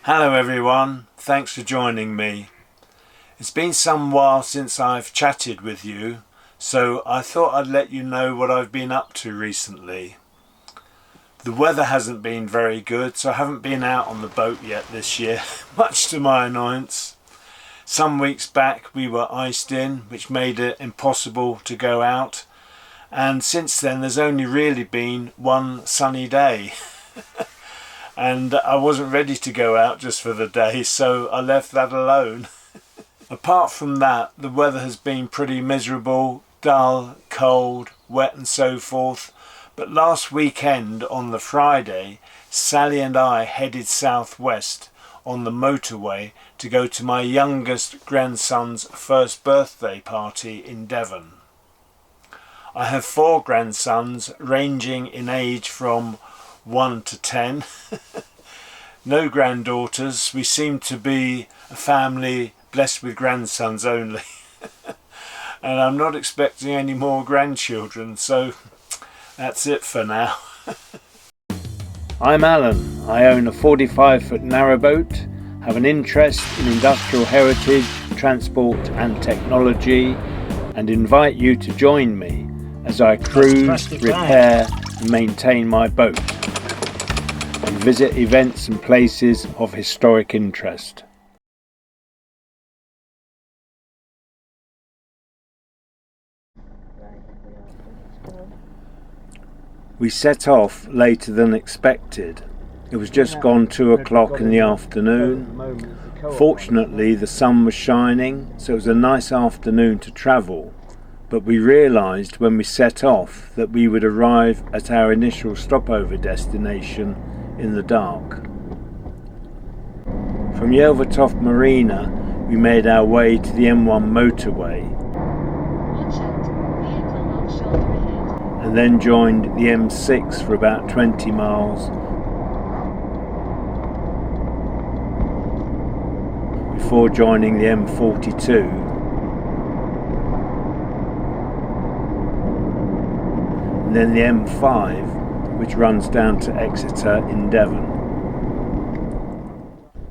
Hello everyone, thanks for joining me. It's been some while since I've chatted with you, so I thought I'd let you know what I've been up to recently. The weather hasn't been very good, so I haven't been out on the boat yet this year, much to my annoyance. Some weeks back we were iced in, which made it impossible to go out, and since then there's only really been one sunny day. And I wasn't ready to go out just for the day, so I left that alone. Apart from that, the weather has been pretty miserable, dull, cold, wet and so forth. But last weekend on the Friday, Sally and I headed southwest on the motorway to go to my youngest grandson's first birthday party in Devon. I have 4 grandsons ranging in age from 1 to 10. No granddaughters. We seem to be a family blessed with grandsons only. And I'm not expecting any more grandchildren, so that's it for now. I'm Alan. I own a 45-foot narrowboat, have an interest in industrial heritage, transport and technology, and invite you to join me as I cruise, repair and maintain my boat, and visit events and places of historic interest. We set off later than expected. It was just gone 2 o'clock in the afternoon. Fortunately the sun was shining, so it was a nice afternoon to travel, but we realised when we set off that we would arrive at our initial stopover destination in the dark. From Yelvertoft Marina we made our way to the M1 motorway and then joined the M6 for about 20 miles before joining the M42 and then the M5, which runs down to Exeter in Devon.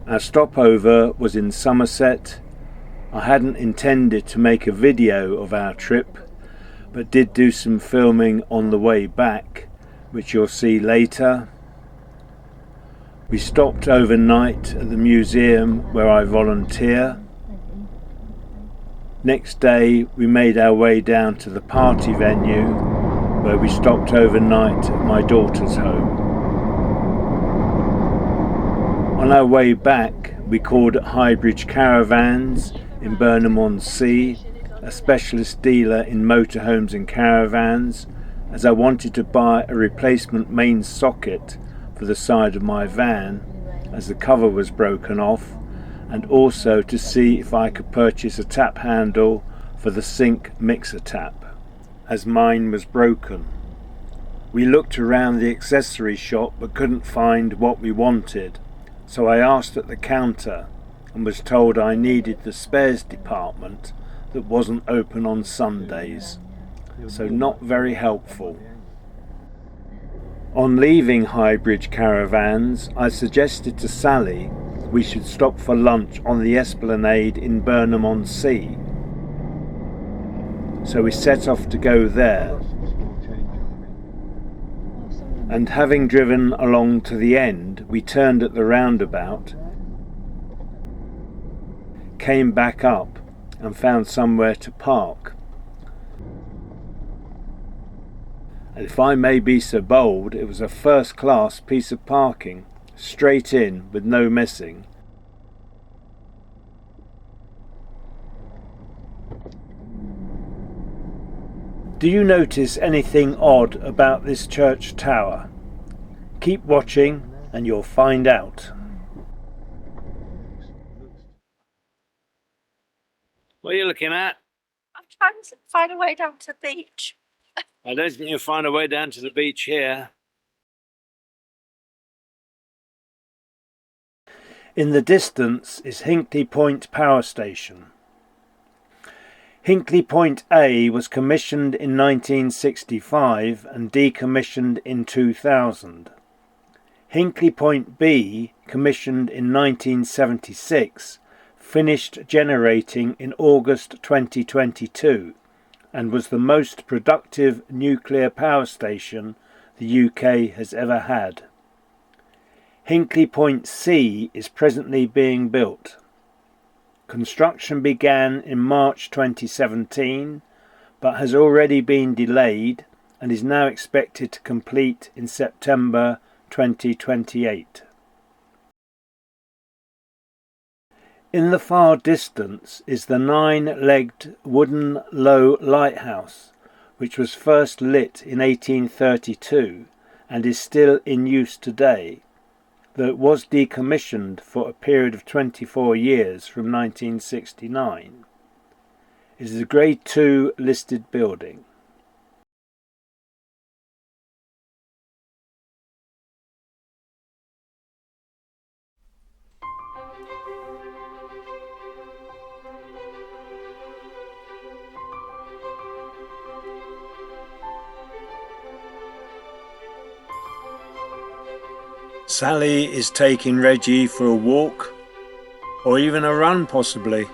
Our stopover was in Somerset. I hadn't intended to make a video of our trip, but did do some filming on the way back, which you'll see later. We stopped overnight at the museum where I volunteer. Next day we made our way down to the party venue, where we stopped overnight at my daughter's home. On our way back we called at Highbridge Caravans in Burnham On Sea, a specialist dealer in motorhomes and caravans, as I wanted to buy a replacement main socket for the side of my van as the cover was broken off, and also to see if I could purchase a tap handle for the sink mixer tap, as mine was broken. We looked around the accessory shop but couldn't find what we wanted, so I asked at the counter and was told I needed the spares department that wasn't open on Sundays, so not very helpful. On leaving Highbridge Caravans, I suggested to Sally we should stop for lunch on the Esplanade in Burnham On Sea. So we set off to go there, and having driven along to the end, we turned at the roundabout, came back up and found somewhere to park. And if I may be so bold, it was a first-class piece of parking, straight in with no messing. Do you notice anything odd about this church tower? Keep watching and you'll find out. What are you looking at? I'm trying to find a way down to the beach. I don't think you'll find a way down to the beach here. In the distance is Hinkley Point Power Station. Hinkley Point A was commissioned in 1965 and decommissioned in 2000. Hinkley Point B commissioned in 1976, finished generating in August 2022 and was the most productive nuclear power station the UK has ever had. Hinkley Point C is presently being built. Construction began in March 2017 but has already been delayed and is now expected to complete in September 2028. In the far distance is the 9-legged wooden low lighthouse, which was first lit in 1832 and is still in use today, though it was decommissioned for a period of 24 years from 1969. It is a Grade 2 listed building. Sally is taking Reggie for a walk, or even a run possibly.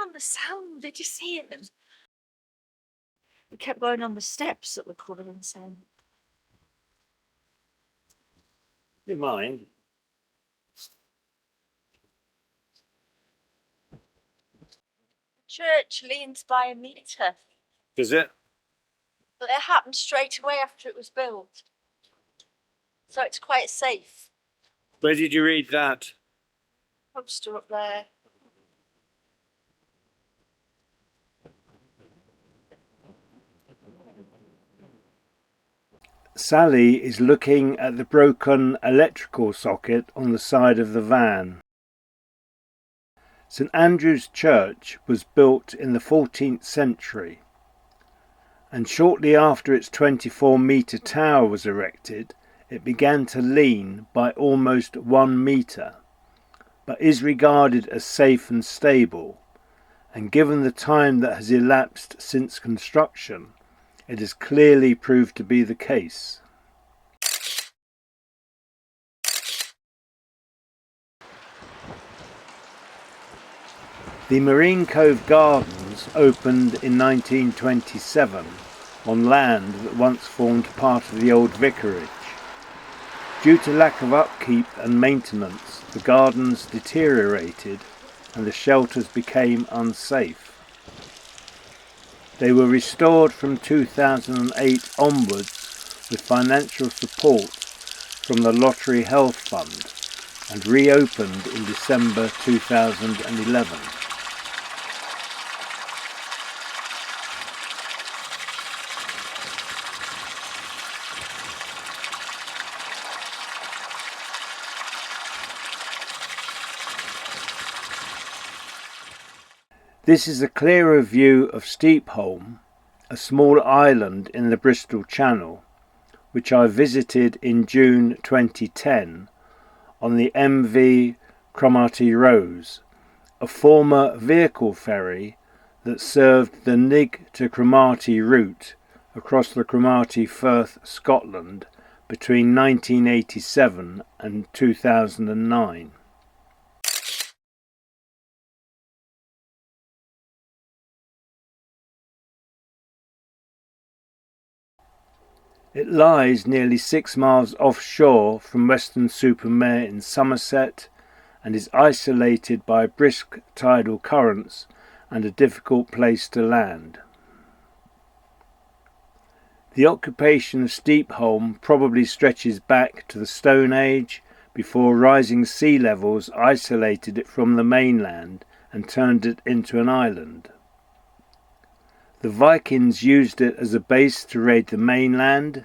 On the sand, did you see it? We kept going on the steps that were covered in sand. You mind? The church leans by a metre. Is it? But it happened straight away after it was built. So it's quite safe. Where did you read that? Poster up there. Sally is looking at the broken electrical socket on the side of the van. St Andrew's Church was built in the 14th century, and shortly after its 24-metre tower was erected, it began to lean by almost 1 metre, but is regarded as safe and stable, and given the time that has elapsed since construction, it has clearly proved to be the case. The Marine Cove Gardens opened in 1927 on land that once formed part of the old vicarage. Due to lack of upkeep and maintenance, the gardens deteriorated and the shelters became unsafe. They were restored from 2008 onwards with financial support from the Lottery Health Fund and reopened in December 2011. This is a clearer view of Steepholm, a small island in the Bristol Channel, which I visited in June 2010 on the MV Cromarty Rose, a former vehicle ferry that served the Nig to Cromarty route across the Cromarty Firth, Scotland, between 1987 and 2009. It lies nearly 6 miles offshore from Weston-super-Mare in Somerset and is isolated by brisk tidal currents and a difficult place to land. The occupation of Steepholm probably stretches back to the Stone Age, before rising sea levels isolated it from the mainland and turned it into an island. The Vikings used it as a base to raid the mainland.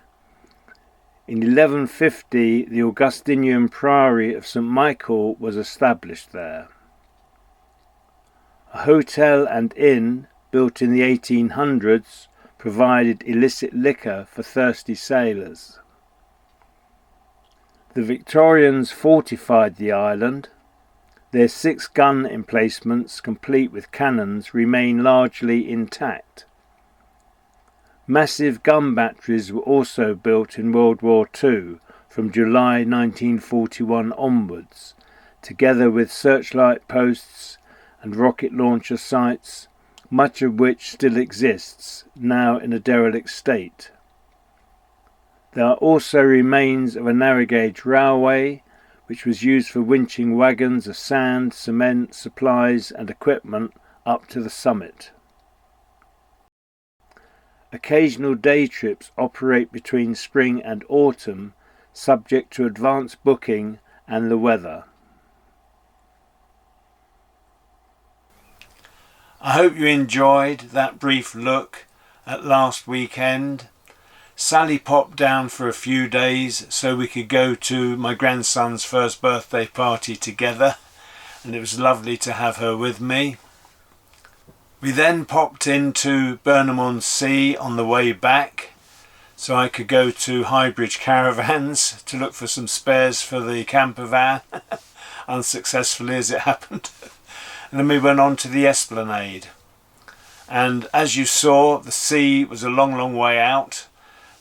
In 1150, the Augustinian Priory of St Michael was established there. A hotel and inn built in the 1800s provided illicit liquor for thirsty sailors. The Victorians fortified the island. Their 6 gun emplacements, complete with cannons, remain largely intact. Massive gun batteries were also built in World War II from July 1941 onwards, together with searchlight posts and rocket launcher sites, much of which still exists, now in a derelict state. There are also remains of a narrow gauge railway, which was used for winching wagons of sand, cement, supplies and equipment up to the summit. Occasional day trips operate between spring and autumn, subject to advance booking and the weather. I hope you enjoyed that brief look at last weekend. Sally popped down for a few days so we could go to my grandson's first birthday party together, and it was lovely to have her with me. We then popped into Burnham on Sea on the way back so I could go to Highbridge Caravans to look for some spares for the camper van, unsuccessfully as it happened. And then we went on to the Esplanade. And as you saw, the sea was a long way out.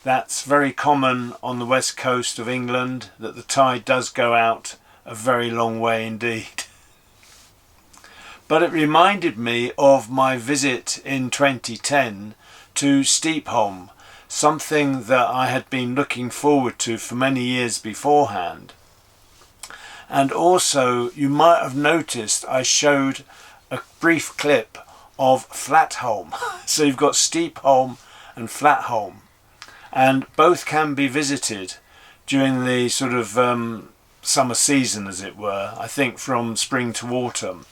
That's very common on the west coast of England, that the tide does go out a very long way indeed. But it reminded me of my visit in 2010 to Steepholm, something that I had been looking forward to for many years beforehand. And also, you might have noticed I showed a brief clip of Flatholm. So you've got Steepholm and Flatholm, and both can be visited during the sort of summer season, as it were, I think from spring to autumn.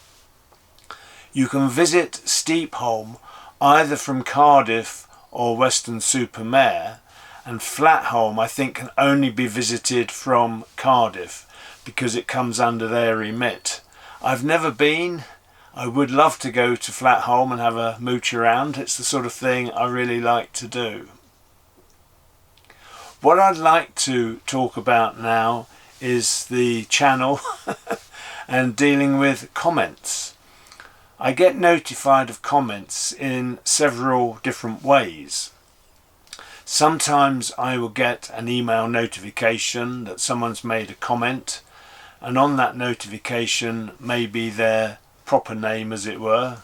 You can visit Steepholm either from Cardiff or Weston-super-Mare, and Flatholm I think can only be visited from Cardiff because it comes under their remit. I've never been. I would love to go to Flatholm and have a mooch around. It's the sort of thing I really like to do. What I'd like to talk about now is the channel and dealing with comments. I get notified of comments in several different ways. Sometimes I will get an email notification that someone's made a comment, and on that notification may be their proper name, as it were,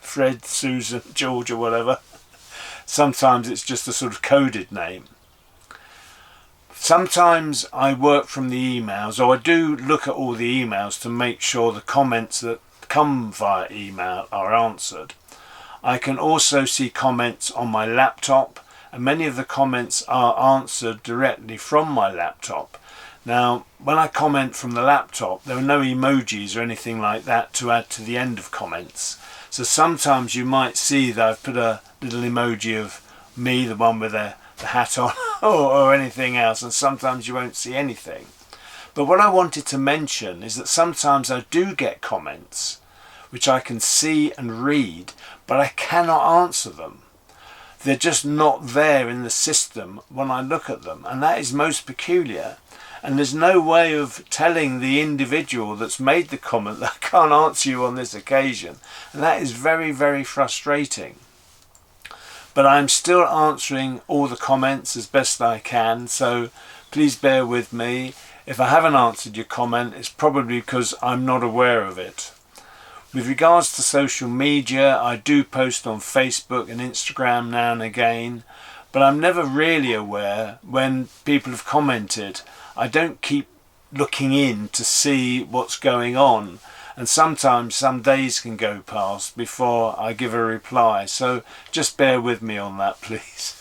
Fred, Susan, George or whatever. Sometimes it's just a sort of coded name. Sometimes I work from the emails, or I do look at all the emails to make sure the comments that come via email are answered. I can also see comments on my laptop, and many of the comments are answered directly from my laptop. Now, when I comment from the laptop, there are no emojis or anything like that to add to the end of comments. So sometimes you might see that I've put a little emoji of me, the one with the hat on, or anything else, and sometimes you won't see anything. But what I wanted to mention is that sometimes I do get comments which I can see and read, but I cannot answer them. They're just not there in the system when I look at them, and that is most peculiar. And there's no way of telling the individual that's made the comment that I can't answer you on this occasion, and that is very frustrating. But I'm still answering all the comments as best I can, so please bear with me. If I haven't answered your comment, it's probably because I'm not aware of it. With regards to social media, I do post on Facebook and Instagram now and again, but I'm never really aware when people have commented. I don't keep looking in to see what's going on, and sometimes some days can go past before I give a reply, so just bear with me on that, please.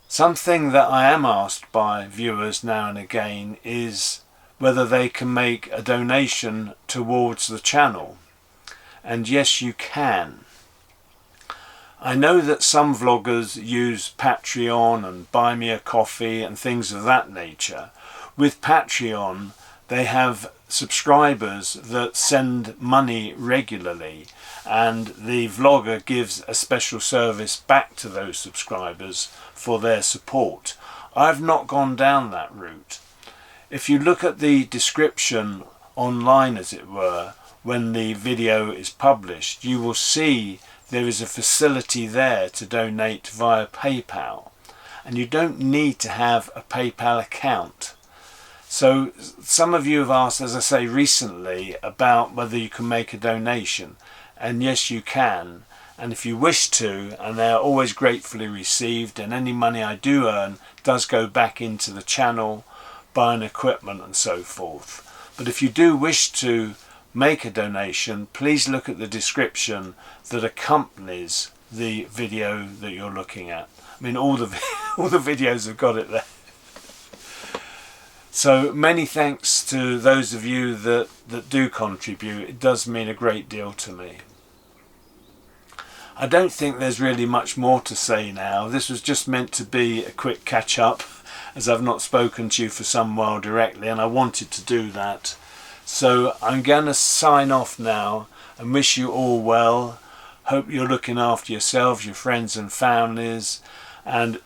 Something that I am asked by viewers now and again is whether they can make a donation towards the channel. And yes, you can. I know that some vloggers use Patreon and Buy Me a Coffee and things of that nature. With Patreon, they have subscribers that send money regularly, and the vlogger gives a special service back to those subscribers for their support. I've not gone down that route. If you look at the description online, as it were, when the video is published, you will see there is a facility there to donate via PayPal, and you don't need to have a PayPal account. So some of you have asked, as I say, recently about whether you can make a donation, and yes, you can, and if you wish to, and they are always gratefully received, and any money I do earn does go back into the channel, buying equipment and so forth. But if you do wish to make a donation, please look at the description that accompanies the video that you're looking at. I mean, all the videos have got it there. So many thanks to those of you that do contribute. It does mean a great deal to me. I don't think there's really much more to say now. This was just meant to be a quick catch up, as I've not spoken to you for some while directly, and I wanted to do that. So I'm going to sign off now and wish you all well. Hope you're looking after yourselves, your friends and families, and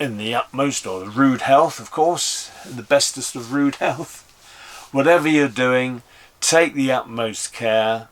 in the utmost, or the rude health, of course, the bestest of rude health. Whatever you're doing, take the utmost care.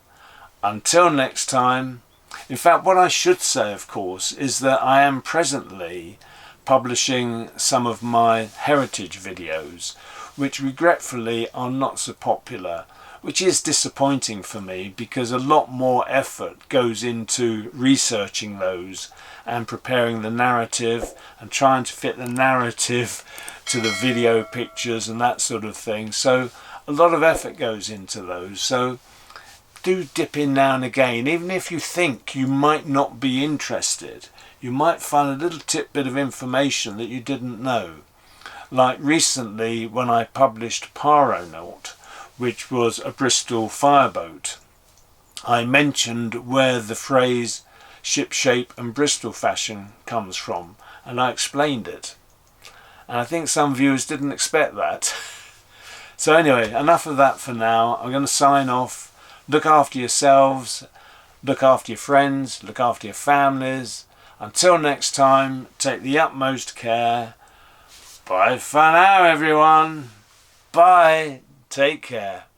Until next time. In fact, what I should say, of course, is that I am presently publishing some of my heritage videos, which regretfully are not so popular, which is disappointing for me, because a lot more effort goes into researching those and preparing the narrative and trying to fit the narrative to the video pictures and that sort of thing. So a lot of effort goes into those. So do dip in now and again, even if you think you might not be interested. You might find a little tidbit of information that you didn't know. Like recently when I published Narrowboat, which was a Bristol fireboat, I mentioned where the phrase ship shape and Bristol fashion comes from, and I explained it. And I think some viewers didn't expect that. So anyway, enough of that for now. I'm going to sign off. Look after yourselves, look after your friends, look after your families. Until next time, take the utmost care. Bye for now, everyone. Bye. Take care.